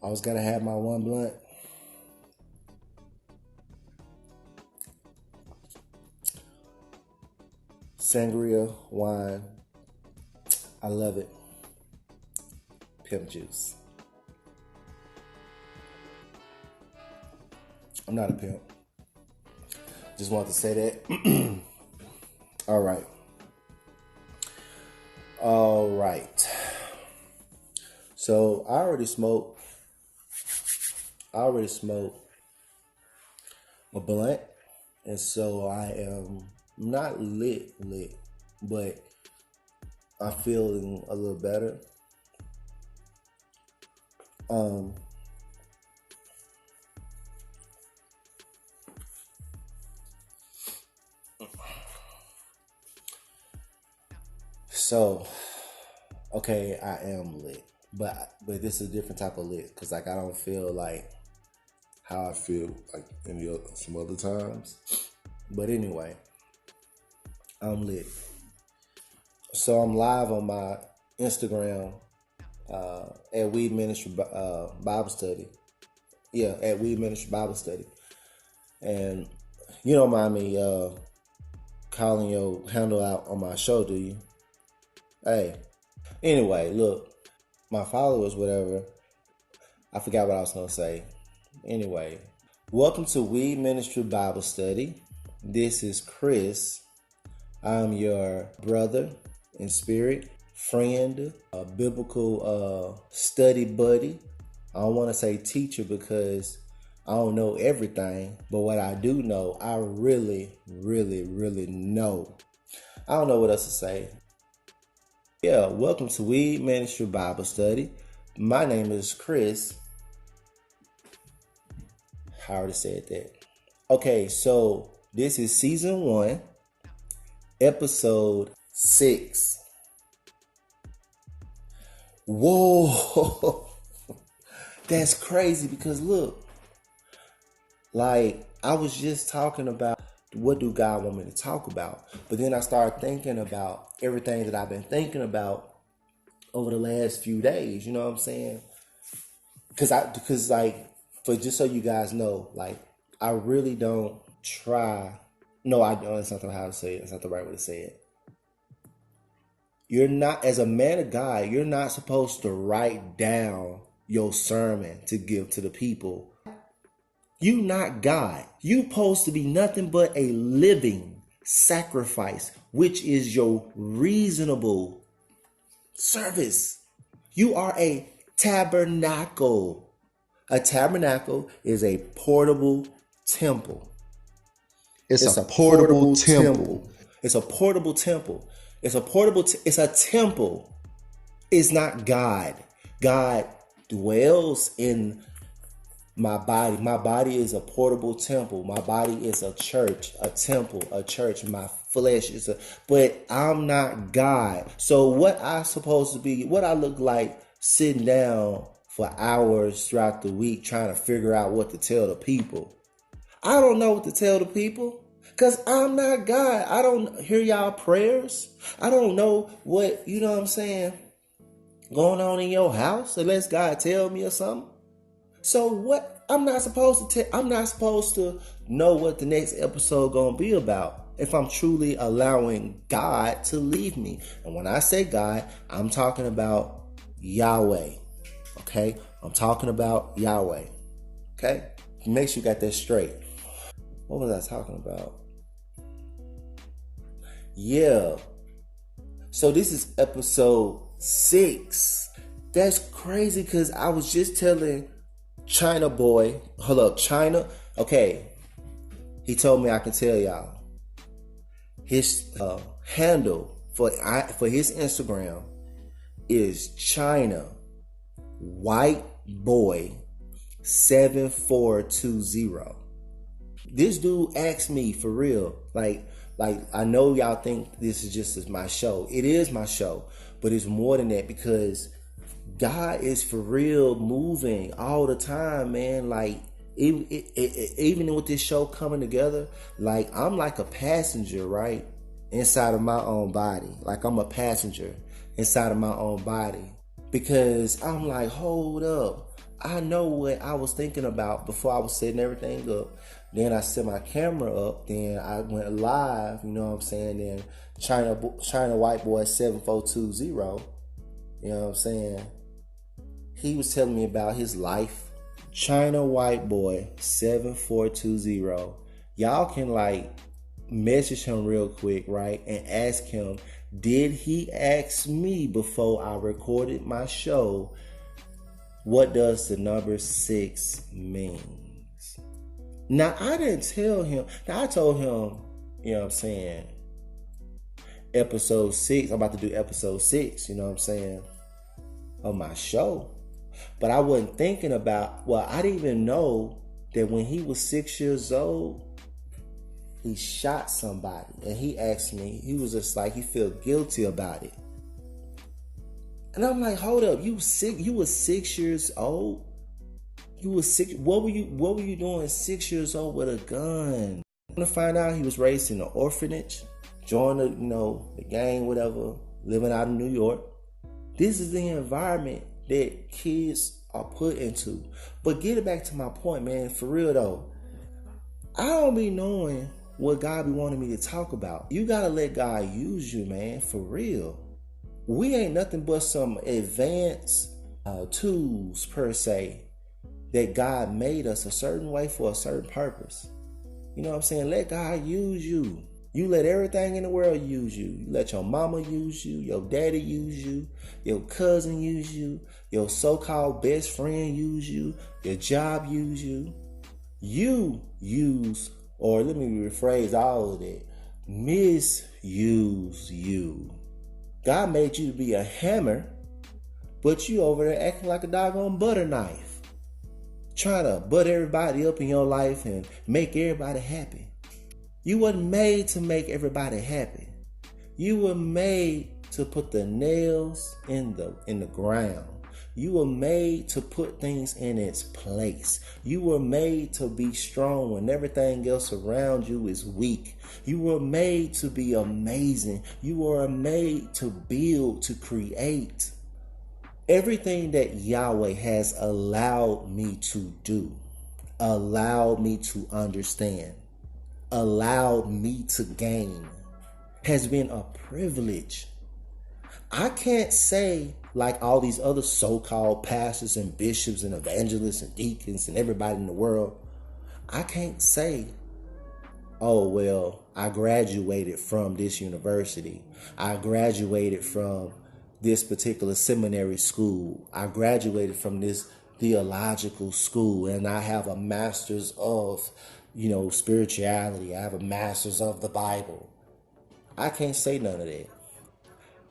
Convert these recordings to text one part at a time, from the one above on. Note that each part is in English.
Always gotta have my one blunt. Sangria wine. I love it. Pimp juice. I'm not a pimp. Just wanted to say that. All right. So I already smoked a blunt, and so I am not lit, but I'm feeling a little better. So, okay, I am lit, but this is a different type of lit because like I don't feel like how I feel like some other times. But anyway, I'm lit. So I'm live on my Instagram at Weed Ministry Bible Study. Yeah, at Weed Ministry Bible Study. And you don't mind me calling your handle out on my show, do you? Hey. Anyway, look, my followers, whatever, I forgot what I was going to say. Anyway, welcome to Weed Ministry Bible Study. This is Chris. I'm your brother in spirit, friend, a biblical study buddy. I don't want to say teacher because I don't know everything, but what I do know, I really, really, really know. I don't know what else to say. Yeah, welcome to Weed Ministry Bible Study. My name is Chris. I already said that. Okay, so this is season 1, episode 6. Whoa, that's crazy because look, like I was just talking about what do God want me to talk about, but then I started thinking about everything that I've been thinking about over the last few days. You know what I'm saying? Because like, for just so you guys know, like I really don't try. No, I don't. That's not how to say it. That's not the right way to say it. You're not, as a man of God, you're not supposed to write down your sermon to give to the people. You not God. You supposed to be nothing but a living sacrifice, which is your reasonable service. You are a tabernacle. A tabernacle is a portable temple. It's a portable temple. It's a portable temple. It's a temple. It's not God. God dwells in my body. My body is a portable temple. My body is a church, a temple, a church. My flesh is but I'm not God. So what I supposed to be, what I look like sitting down for hours throughout the week trying to figure out what to tell the people. I don't know what to tell the people because I'm not God. I don't hear y'all prayers. I don't know what, you know what I'm saying, going on in your house unless God tell me or something. So what? I'm not supposed to know what the next episode gonna be about if I'm truly allowing God to lead me. And when I say God, I'm talking about Yahweh. Okay? I'm talking about Yahweh. Okay? Make sure you got that straight. What was I talking about? Yeah. So this is episode 6. That's crazy because I was just telling China boy, hold up, China. Okay, he told me I can tell y'all his handle for his Instagram is China White Boy 7420. This dude asked me for real, like I know y'all think this is just my show. It is my show, but it's more than that because God is for real moving all the time, man. Like even with this show coming together, like I'm like a passenger, right? Inside of my own body. Like I'm a passenger inside of my own body. Because I'm like, hold up. I know what I was thinking about before I was setting everything up. Then I set my camera up. Then I went live. You know what I'm saying? Then China White Boy 7420. You know what I'm saying? He was telling me about his life. China White Boy 7420. Y'all can like message him real quick, right? And ask him, did he ask me before I recorded my show, what does the number 6 means? Now, I didn't tell him. Now, I told him, you know what I'm saying, episode 6. I'm about to do episode 6, you know what I'm saying, of my show. But I wasn't thinking about, well, I didn't even know that when he was 6 years old, he shot somebody. And he asked me, he was just like, he felt guilty about it. And I'm like, hold up, you were 6 years old? You were 6, what were you doing 6 years old with a gun? I'm gonna find out he was raised in an orphanage, joined the gang, whatever, living out in New York. This is the environment that kids are put into. But get it back to my point, man, for real though. I don't be knowing what God be wanting me to talk about. You gotta let God use you, man, for real. We ain't nothing but some advanced tools, per se, that God made us a certain way for a certain purpose. You know what I'm saying? Let God use you. You let everything in the world use you. You let your mama use you, your daddy use you, your cousin use you, your so-called best friend use you, your job use you. You use, or let me rephrase all of that, misuse you. God made you to be a hammer, but you over there acting like a doggone butter knife, trying to butt everybody up in your life and make everybody happy. You weren't made to make everybody happy. You were made to put the nails in the ground. You were made to put things in its place. You were made to be strong when everything else around you is weak. You were made to be amazing. You were made to build, to create. Everything that Yahweh has allowed me to do, allowed me to understand, allowed me to gain, has been a privilege. I can't say like all these other so-called pastors and bishops and evangelists and deacons and everybody in the world. I can't say, oh, well, I graduated from this university. I graduated from this particular seminary school. I graduated from this theological school and I have a master's of, spirituality. I have a master's of the Bible. I can't say none of that.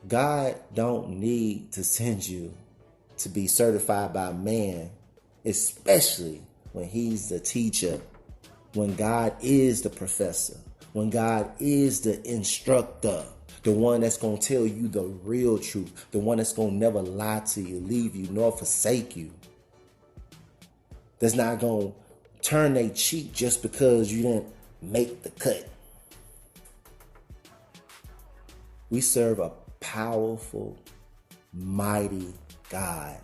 God don't need to send you to be certified by man, especially when he's the teacher, when God is the professor, when God is the instructor, the one that's going to tell you the real truth, the one that's going to never lie to you, leave you, nor forsake you. That's not going to turn their cheek just because you didn't make the cut. We serve a powerful, mighty God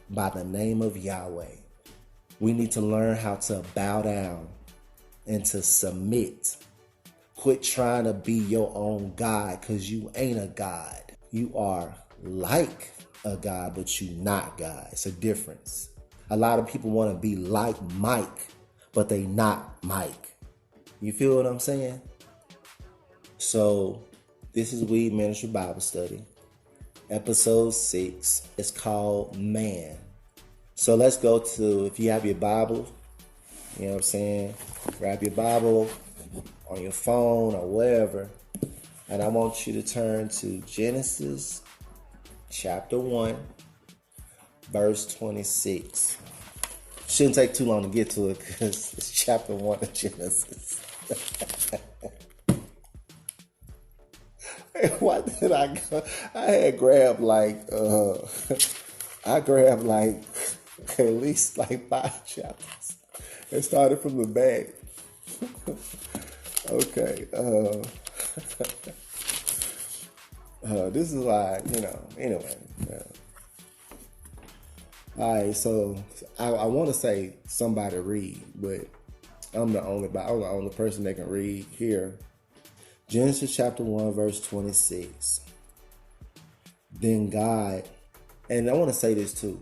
by the name of Yahweh. We need to learn how to bow down and to submit. Quit trying to be your own God, because you ain't a God. You are like a God, but you not God. It's a difference. A lot of people want to be like Mike, but they not Mike. You feel what I'm saying? So this is Weed Ministry Bible Study, episode 6. It's called Man. So let's go to, if you have your Bible, you know what I'm saying, grab your Bible on your phone or wherever, and I want you to turn to Genesis chapter 1, verse 26. Shouldn't take too long to get to it because it's chapter 1 of Genesis. Why did I go? I had grabbed at least 5 chapters. It started from the back. Okay. This is anyway. All right, so I want to say somebody read, but I'm the only person that can read here. Genesis chapter 1, verse 26. Then God, and I want to say this too.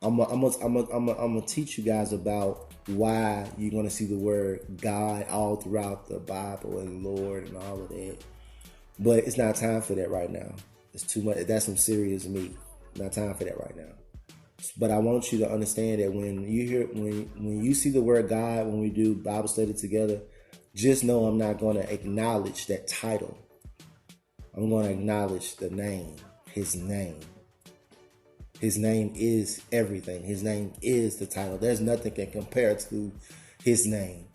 I'm gonna teach you guys about why you're gonna see the word God all throughout the Bible and Lord and all of that. But it's not time for that right now. It's too much. That's some serious meat. Not time for that right now. But I want you to understand that when you hear when you see the word God, when we do Bible study together, just know I'm not going to acknowledge that title. I'm going to acknowledge the name, his name. His name is everything. His name is the title. There's nothing can compare to his name.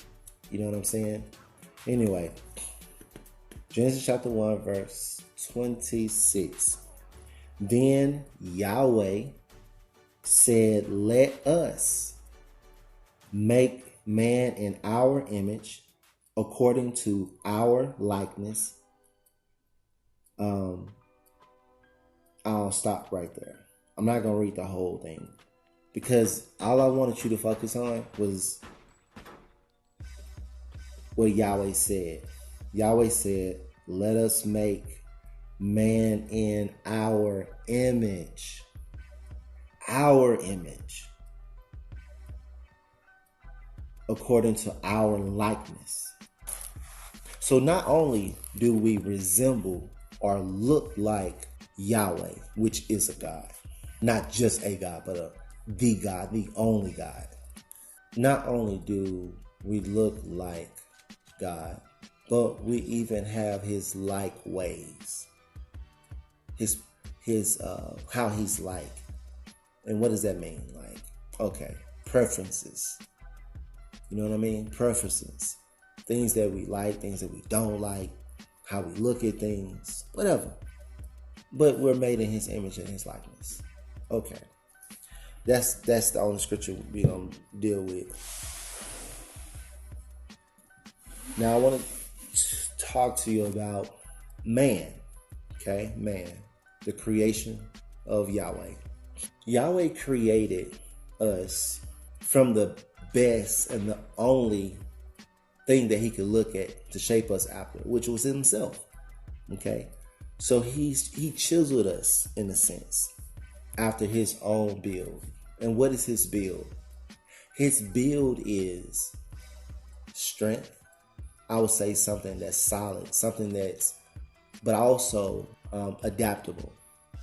You know what I'm saying? Anyway, Genesis chapter 1, verse 26. Then Yahweh said, let us make man in our image, according to our likeness. I'll stop right there. I'm not going to read the whole thing because all I wanted you to focus on was what Yahweh said. Yahweh said, let us make man in our image. Our image. According to our likeness. So not only do we resemble or look like Yahweh, which is a God. Not just a God, but the God, the only God. Not only do we look like God, but we even have his like ways. His how he's like. And what does that mean? Like, okay, preferences. You know what I mean? Preferences. Things that we like, things that we don't like, how we look at things, whatever. But we're made in his image and his likeness. Okay. That's the only scripture we're going to deal with. Now I want to talk to you about man. Okay? Man. The creation of Yahweh. Yahweh created us from the best and the only thing that he could look at to shape us after, which was himself. Okay? So he chiseled us in a sense after his own build. And what is his build? His build is strength. I would say something that's solid, something that's, but also adaptable,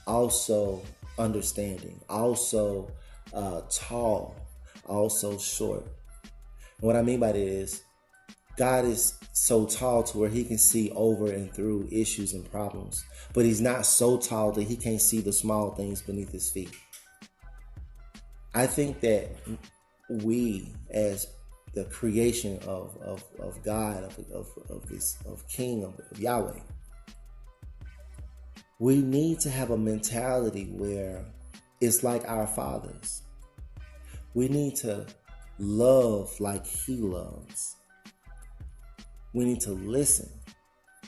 also understanding, also tall, also short. And what I mean by that is God is so tall to where he can see over and through issues and problems, but he's not so tall that he can't see the small things beneath his feet. I think that we, as the creation of God, of King, of Yahweh, we need to have a mentality where it's like our fathers. We need to love like he loves. We need to listen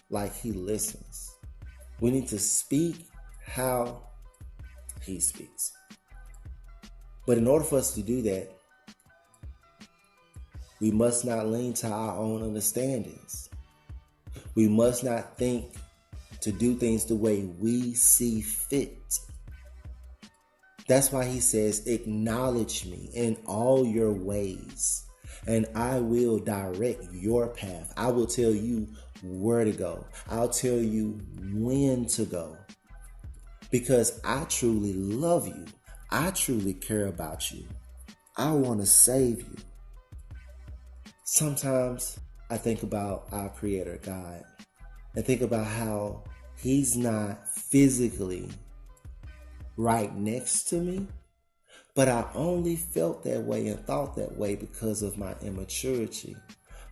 like he listens. We need to speak how he speaks. But in order for us to do that, we must not lean to our own understandings. We must not think to do things the way we see fit. That's why he says, acknowledge me in all your ways, and I will direct your path. I will tell you where to go. I'll tell you when to go. Because I truly love you. I truly care about you. I want to save you. Sometimes I think about our Creator, God, and think about how he's not physically right next to me, but I only felt that way and thought that way because of my immaturity,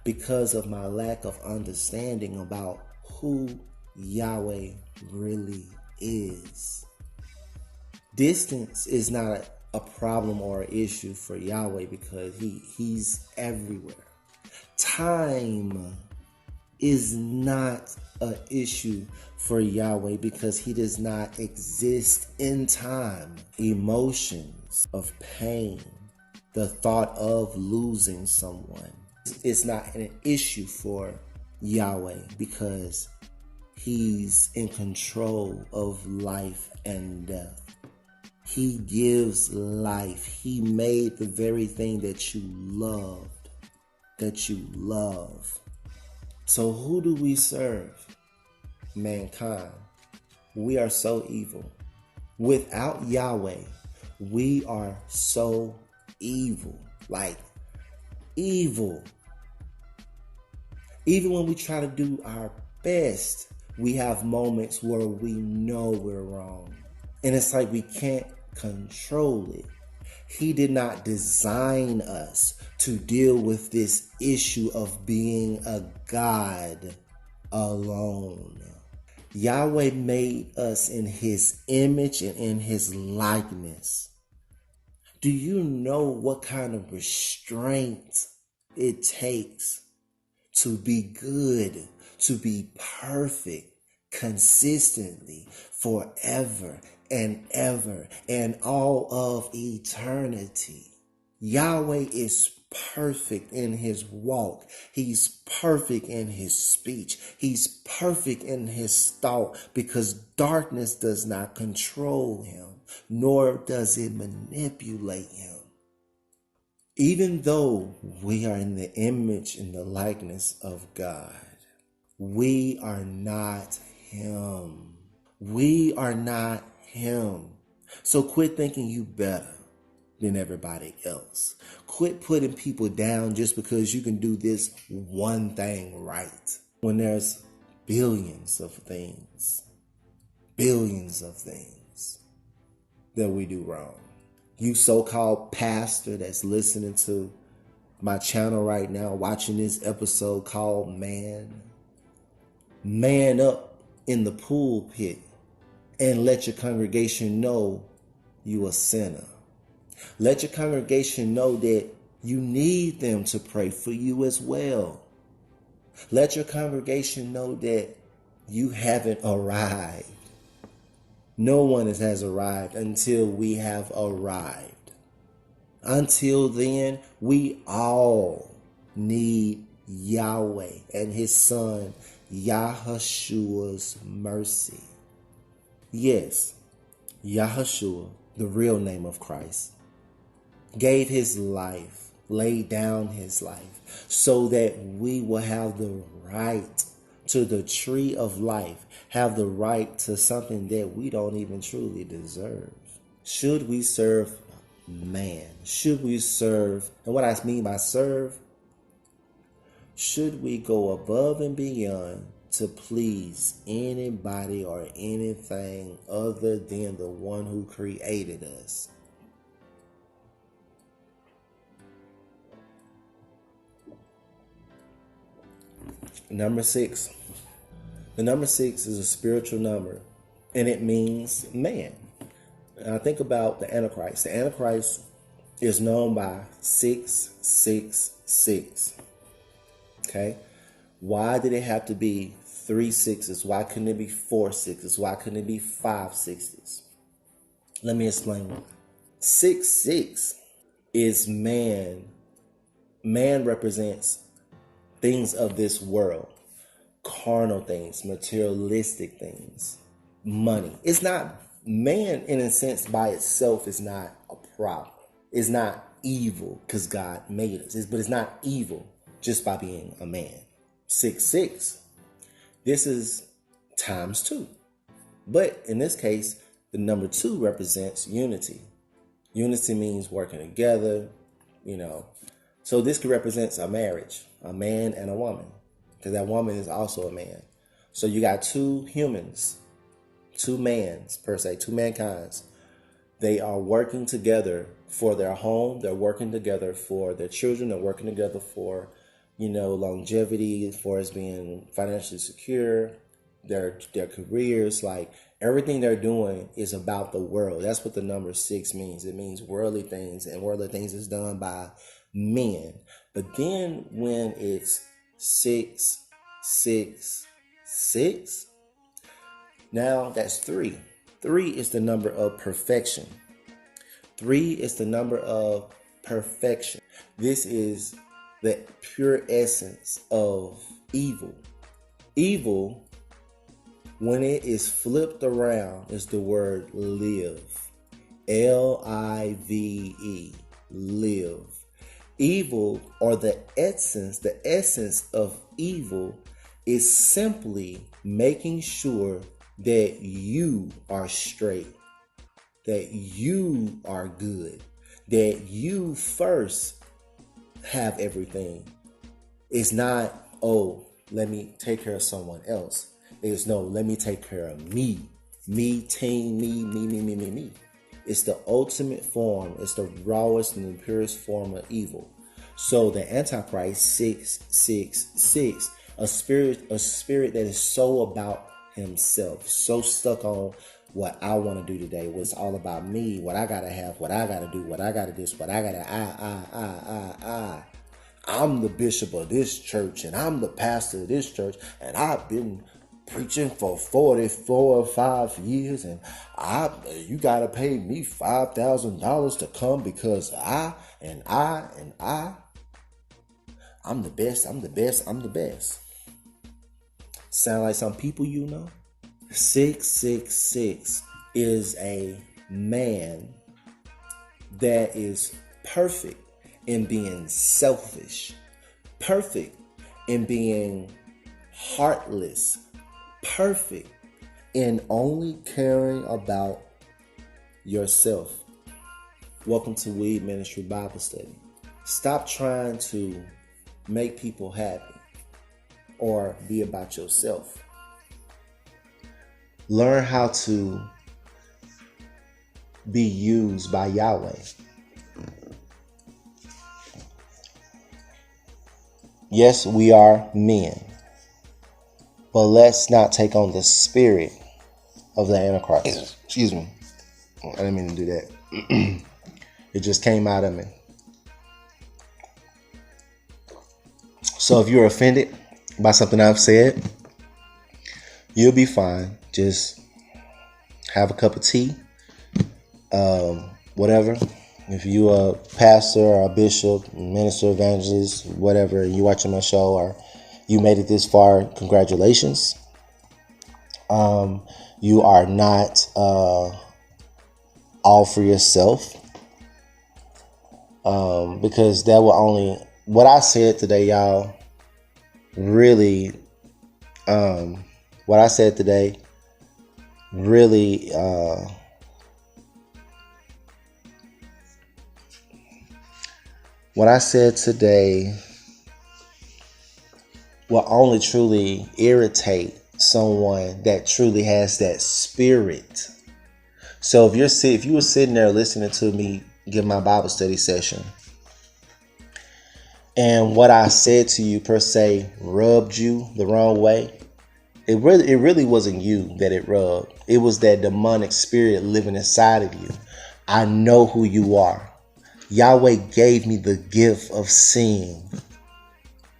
because of my lack of understanding about who Yahweh really is. Distance is not a problem or an issue for Yahweh because he's everywhere. Time is not an issue for Yahweh because he does not exist in time. Emotions of pain, the thought of losing someone, it's not an issue for Yahweh because he's in control of life and death. He gives life. He made the very thing that you loved, that you love. So who do we serve? Mankind. We are so evil. Without Yahweh, we are so evil. Like evil. Even when we try to do our best, we have moments where we know we're wrong. And it's like we can't control it. He did not design us to deal with this issue of being a God alone. Yahweh made us in his image and in his likeness. Do you know what kind of restraint it takes to be good, to be perfect, consistently, forever and ever, and all of eternity? Yahweh is perfect in his walk. He's perfect in his speech. He's perfect in his thought because darkness does not control him, nor does it manipulate him. Even though we are in the image and the likeness of God, we are not him. We are not him. So quit thinking you better than everybody else. Quit putting people down just because you can do this one thing right. When there's billions of things that we do wrong. You so-called pastor that's listening to my channel right now, watching this episode called Man up in the pulpit and let your congregation know you a sinner. Let your congregation know that you need them to pray for you as well. Let your congregation know that you haven't arrived. No one has arrived until we have arrived. Until then, we all need Yahweh and his son, Yahushua's mercy. Yes, Yahushua, the real name of Christ, gave his life, laid down his life, so that we will have the right to the tree of life, have the right to something that we don't even truly deserve. Should we serve man? Should we serve, and what I mean by serve, should we go above and beyond to please anybody or anything other than the one who created us? Number 6. The number 6 is a spiritual number, and it means man. Now think about the Antichrist. The Antichrist is known by 666. Okay? Why did it have to be 3 sixes? Why couldn't it be 4 sixes? Why couldn't it be 5 sixes? Let me explain why. 6 is man. Man represents things of this world, carnal things, materialistic things, money. It's not, man in a sense by itself is not a problem. It's not evil because God made us, but it's not evil just by being a man. 6, this is times 2. But in this case, the number 2 represents unity. Unity means working together, So this could represent a marriage, a man and a woman, because that woman is also a man. So you got 2 humans, 2 mans per se, 2 mankinds. They are working together for their home. They're working together for their children. They're working together for, longevity, as far as being financially secure, their careers, like everything they're doing is about the world. That's what the number 6 means. It means worldly things, and worldly things is done by men. But then when it's 666, Now that's 3. 3 is the number of perfection. 3 is the number of perfection. This is the pure essence of evil. Evil, when it is flipped around, is the word live. Live. Live. Evil, or the essence of evil, is simply making sure that you are straight, that you are good, that you first have everything. It's not, oh, let me take care of someone else. It's no, let me take care of me. Me, team, me. It's the ultimate form. It's the rawest and the purest form of evil. So the Antichrist 666, a spirit that is so about himself, so stuck on what I want to do today, what's all about me, what I gotta have, what I gotta do, what I gotta this, what I gotta I. I'm the bishop of this church and I'm the pastor of this church and I've been preaching for 44 or 5 years and you gotta pay me $5,000 to come because I'm the best. Sound like some people you know? 666 is a man that is perfect in being selfish, perfect in being heartless, perfect in only caring about yourself. Welcome to Weed Ministry Bible Study. Stop trying to make people happy or be about yourself. Learn how to be used by Yahweh. Yes, we are men, but let's not take on the spirit of the Antichrist. Excuse me. I didn't mean to do that. It just came out of me. So if you're offended by something I've said, you'll be fine. Just have a cup of tea, whatever. If you a pastor or a bishop, minister, evangelist, whatever, and you watching my show or you made it this far, congratulations. You are not all for yourself, because that will only, what I said today, y'all, really, what I said today really what I said today will only truly irritate someone that truly has that spirit. So if you were sitting there listening to me give my Bible study session, and what I said to you per se rubbed you the wrong way, it really wasn't you that it rubbed. It was that demonic spirit living inside of you. I know who you are. Yahweh gave me the gift of seeing.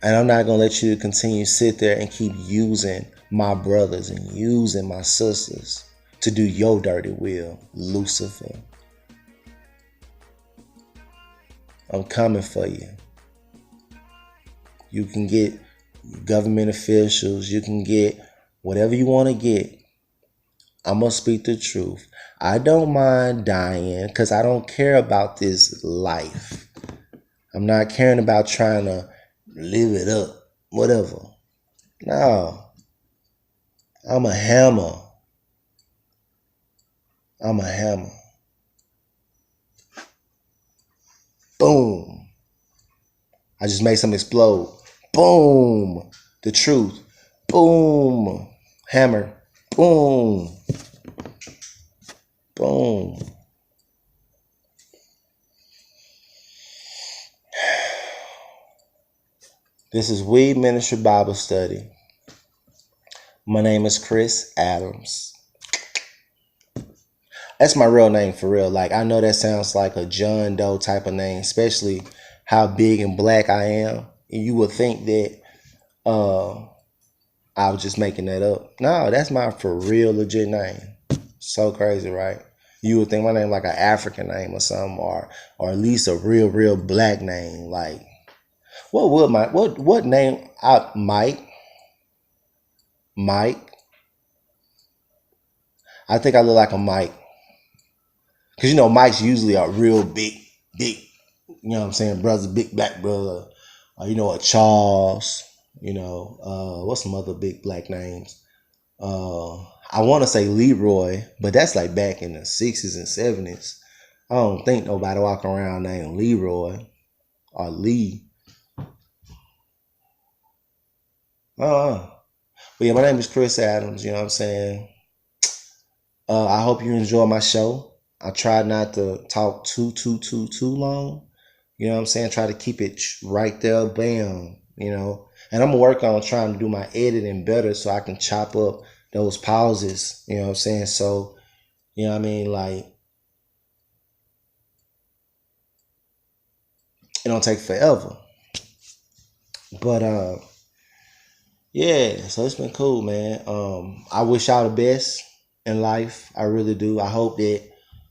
And I'm not going to let you continue to sit there and keep using my brothers and using my sisters to do your dirty will, Lucifer. I'm coming for you. You can get government officials. You can get whatever you want to get. I'm going to speak the truth. I don't mind dying because I don't care about this life. I'm not caring about trying to live it up, whatever. No. I'm a hammer. I'm a hammer. Boom. I just made something explode. Boom. The truth. Boom. Hammer. Boom. Boom. This is Weed Ministry Bible Study. My name is Chris Adams. That's my real name for real. Like, I know that sounds like a John Doe type of name, especially how big and black I am. And you would think that I was just making that up. No, that's my for real legit name. So crazy, right? You would think my name like an African name or something, or at least a real black name. Like, what name? Mike. I think I look like a Mike. Cause Mike's usually a real big, you know what I'm saying, brother, big black brother. A Charles, what's some other big black names? I want to say Leroy, but that's like back in the 60s and 70s. I don't think nobody walking around named Leroy or Lee. But yeah, my name is Chris Adams, you know what I'm saying? I hope you enjoy my show. I try not to talk too long. You know what I'm saying? Try to keep it right there, bam, And I'm going to work on trying to do my editing better so I can chop up those pauses, you know what I'm saying? So, you know what I mean? Like, it don't take forever. But, yeah, so it's been cool, man. I wish y'all the best in life. I really do. I hope that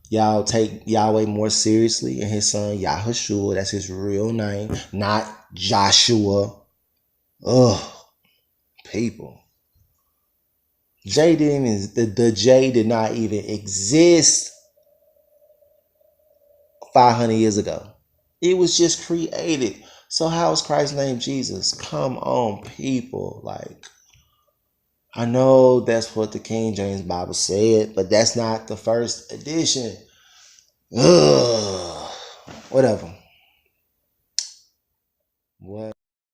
y'all take Yahweh more seriously and his son Yahushua. That's his real name, not Joshua. Ugh, people. J didn't even, the J did not even exist 500 years ago. It was just created. So how is Christ's name Jesus? Come on, people. Like, I know that's what the King James Bible said, but that's not the first edition. Ugh. Whatever. What?